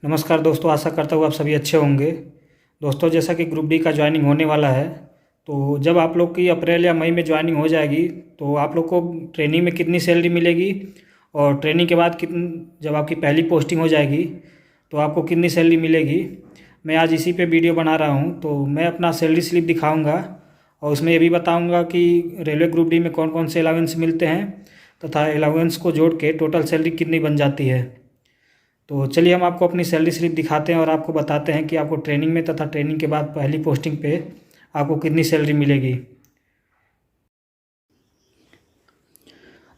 नमस्कार दोस्तों, आशा करता हूँ आप सभी अच्छे होंगे। दोस्तों, जैसा कि ग्रुप डी का ज्वाइनिंग होने वाला है, तो जब आप लोग की अप्रैल या मई में ज्वाइनिंग हो जाएगी तो आप लोग को ट्रेनिंग में कितनी सैलरी मिलेगी और ट्रेनिंग के बाद जब आपकी पहली पोस्टिंग हो जाएगी तो आपको कितनी सैलरी मिलेगी, मैं आज इसी पे वीडियो बना रहा हूँ। तो मैं अपना सैलरी स्लिप दिखाऊँगा और उसमें ये भी बताऊँगा कि रेलवे ग्रुप डी में कौन कौन से अलावेंस मिलते हैं तथा अलावेंस को जोड़ के टोटल सैलरी कितनी बन जाती है। तो चलिए हम आपको अपनी सैलरी स्लिप दिखाते हैं और आपको बताते हैं कि आपको ट्रेनिंग में तथा ट्रेनिंग के बाद पहली पोस्टिंग पे आपको कितनी सैलरी मिलेगी।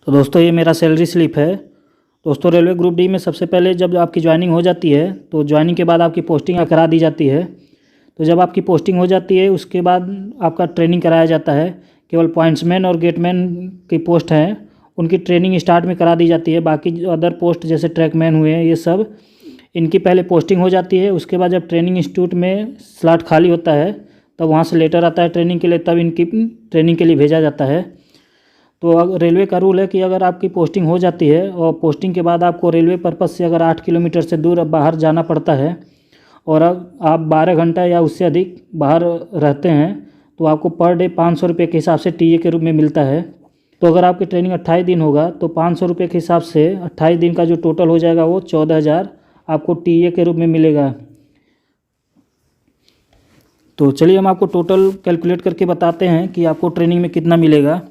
तो दोस्तों, ये मेरा सैलरी स्लिप है। दोस्तों, रेलवे ग्रुप डी में सबसे पहले जब आपकी ज्वाइनिंग हो जाती है तो ज्वाइनिंग के बाद आपकी पोस्टिंग करा दी जाती है। तो जब आपकी पोस्टिंग हो जाती है उसके बाद आपका ट्रेनिंग कराया जाता है। केवल पॉइंट्समैन और गेटमैन की पोस्ट हैं उनकी ट्रेनिंग स्टार्ट में करा दी जाती है। बाकी अदर पोस्ट जैसे ट्रैकमैन हुए ये सब इनकी पहले पोस्टिंग हो जाती है। उसके बाद जब ट्रेनिंग इंस्टीट्यूट में स्लॉट खाली होता है तब वहाँ से लेटर आता है ट्रेनिंग के लिए, तब इनकी ट्रेनिंग के लिए भेजा जाता है। तो रेलवे का रूल है कि अगर आपकी पोस्टिंग हो जाती है और पोस्टिंग के बाद आपको रेलवे पर्पज़ से अगर 8 किलोमीटर से दूर बाहर जाना पड़ता है और आप 12 घंटा या उससे अधिक बाहर रहते हैं तो आपको पर डे 500 रुपये के हिसाब से टीए के रूप में मिलता है। तो अगर आपकी ट्रेनिंग 28 दिन होगा तो 500 रुपये के हिसाब से 28 दिन का जो टोटल हो जाएगा वो 14,000 आपको टीए के रूप में मिलेगा। तो चलिए हम आपको टोटल कैलकुलेट करके बताते हैं कि आपको ट्रेनिंग में कितना मिलेगा।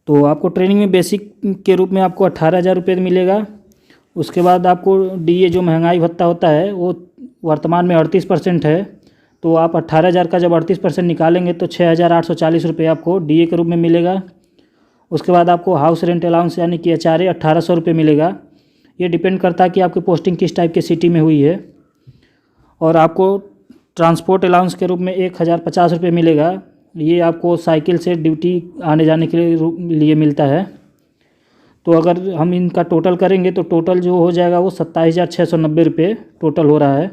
तो आपको ट्रेनिंग में बेसिक के रूप में आपको 18,000 रुपये मिलेगा। उसके बाद आपको डीए जो महंगाई भत्ता होता है वो वर्तमान में 38% है। तो आप 18,000 का जब 38% निकालेंगे तो 6,840 रुपये आपको डीए के रूप में मिलेगा। उसके बाद आपको हाउस रेंट अलाउंस यानी कि एचआरए 1,800 रुपये मिलेगा। ये डिपेंड करता है कि आपकी पोस्टिंग किस टाइप के सिटी में हुई है। और आपको ट्रांसपोर्ट अलाउंस के रूप में 1,050 रुपये मिलेगा। ये आपको साइकिल से ड्यूटी आने जाने के लिए मिलता है। तो अगर हम इनका टोटल करेंगे तो टोटल जो हो जाएगा वो 27,690 रुपये टोटल हो रहा है।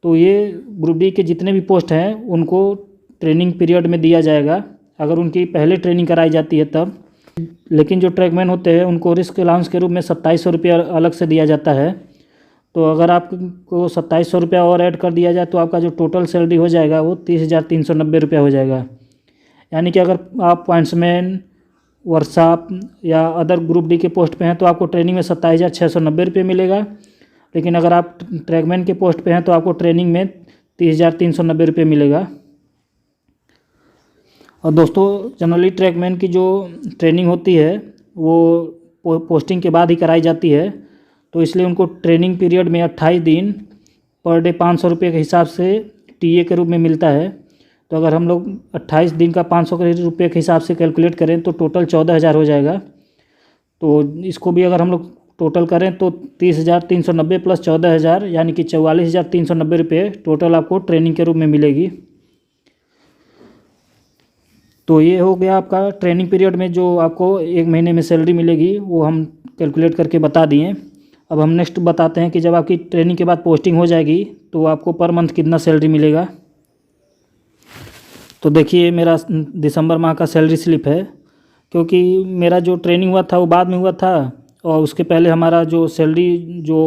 तो ये ग्रुप डी के जितने भी पोस्ट हैं उनको ट्रेनिंग पीरियड में दिया जाएगा अगर उनकी पहले ट्रेनिंग कराई जाती है तब। लेकिन जो ट्रैकमैन होते हैं उनको रिस्क अलाउंस के रूप में 2,700 रुपये अलग से दिया जाता है। तो अगर आपको 2,700 रुपया और ऐड कर दिया जाए तो आपका जो टोटल सैलरी हो जाएगा वो 30,390 रुपया हो जाएगा। यानी कि अगर आप पॉइंट्समैन वर्कशॉप या अदर ग्रुप डी के पोस्ट पे हैं तो आपको ट्रेनिंग में 27,690 रुपये मिलेगा। लेकिन अगर आप ट्रैकमैन के पोस्ट पे हैं तो आपको ट्रेनिंग में 30,390 रुपये मिलेगा। और दोस्तों, जनरली ट्रैकमैन की जो ट्रेनिंग होती है वो पोस्टिंग के बाद ही कराई जाती है। तो इसलिए उनको ट्रेनिंग पीरियड में 28 दिन पर डे 500 रुपये के हिसाब से टीए के रूप में मिलता है। तो अगर हम लोग 28 दिन का 500 रुपये के हिसाब से कैलकुलेट करें तो टोटल 14,000 हो जाएगा। तो इसको भी अगर हम लोग टोटल करें तो 30,390 प्लस 14,000 यानी कि 44,390 रुपये टोटल आपको ट्रेनिंग के रूप में मिलेगी। तो ये हो गया आपका ट्रेनिंग पीरियड में जो आपको 1 महीने में सैलरी मिलेगी, वो हम कैलकुलेट करके बता दिए। अब हम नेक्स्ट बताते हैं कि जब आपकी ट्रेनिंग के बाद पोस्टिंग हो जाएगी तो आपको पर मंथ कितना सैलरी मिलेगा। तो देखिए, मेरा दिसंबर माह का सैलरी स्लिप है। क्योंकि मेरा जो ट्रेनिंग हुआ था वो बाद में हुआ था और उसके पहले हमारा जो सैलरी जो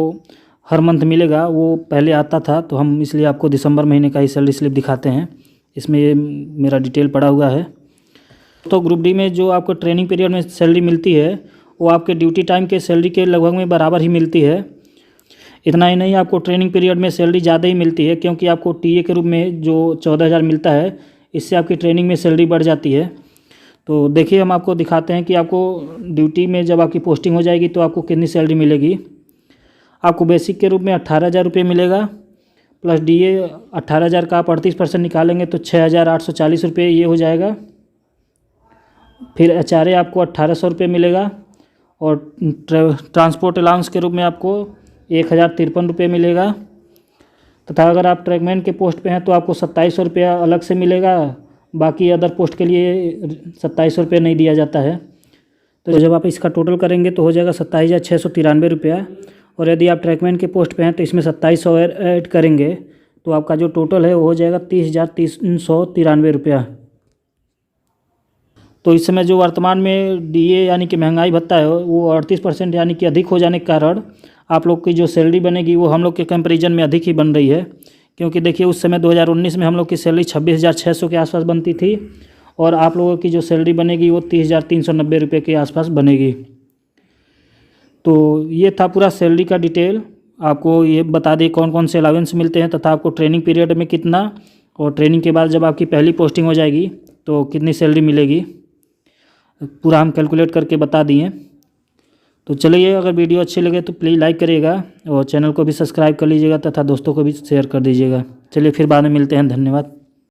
हर मंथ मिलेगा वो पहले आता था, तो हम इसलिए आपको दिसंबर महीने का ही सैलरी स्लिप दिखाते हैं। इसमें ये मेरा डिटेल पड़ा हुआ है। तो ग्रुप डी में जो आपको ट्रेनिंग पीरियड में सैलरी मिलती है वो आपके ड्यूटी टाइम के सैलरी के लगभग में बराबर ही मिलती है। इतना ही नहीं, आपको ट्रेनिंग पीरियड में सैलरी ज़्यादा ही मिलती है क्योंकि आपको टीए के रूप में जो 14,000 मिलता है इससे आपकी ट्रेनिंग में सैलरी बढ़ जाती है। तो देखिए, हम आपको दिखाते हैं कि आपको ड्यूटी में जब आपकी पोस्टिंग हो जाएगी तो आपको कितनी सैलरी मिलेगी। आपको बेसिक के रूप में 18,000 रुपये मिलेगा प्लस डीए 18,000 का आप 38% निकालेंगे तो 6,840 रुपये ये हो जाएगा। फिर एचआरए आपको 1,800 रुपये मिलेगा और ट्रांसपोर्ट अलाउंस के रूप में आपको 1,053 रुपये मिलेगा। तथा अगर आप ट्रैकमैन के पोस्ट पे हैं तो आपको 2,700 रुपया अलग से मिलेगा। बाकी अदर पोस्ट के लिए 2,700 रुपये नहीं दिया जाता है। तो जब आप इसका टोटल करेंगे तो हो जाएगा 27,693 रुपया। और यदि आप ट्रैकमैन के पोस्ट पे हैं तो इसमें 2,700 ऐड करेंगे तो आपका जो टोटल है वो हो जाएगा 30,393 रुपया। तो इस समय जो वर्तमान में डीए यानी कि महंगाई भत्ता है वो 38% यानी कि अधिक हो जाने के कारण आप लोग की जो सैलरी बनेगी वो हम लोग के कंपेरिजन में अधिक ही बन रही है। क्योंकि देखिए उस समय 2019 में हम लोग की सैलरी 26,600 के आसपास बनती थी और आप लोगों की जो सैलरी बनेगी वो 30,390 रुपये के आसपास बनेगी। तो ये था पूरा सैलरी का डिटेल। आपको ये बता दें कौन कौन से अलावेंस मिलते हैं तथा आपको ट्रेनिंग पीरियड में कितना और ट्रेनिंग के बाद जब आपकी पहली पोस्टिंग हो जाएगी तो कितनी सैलरी मिलेगी, पूरा हम कैलकुलेट करके बता दिए। तो चलिए, अगर वीडियो अच्छी लगे तो प्लीज़ लाइक करिएगा और चैनल को भी सब्सक्राइब कर लीजिएगा तथा दोस्तों को भी शेयर कर दीजिएगा। चलिए फिर बाद में मिलते हैं, धन्यवाद।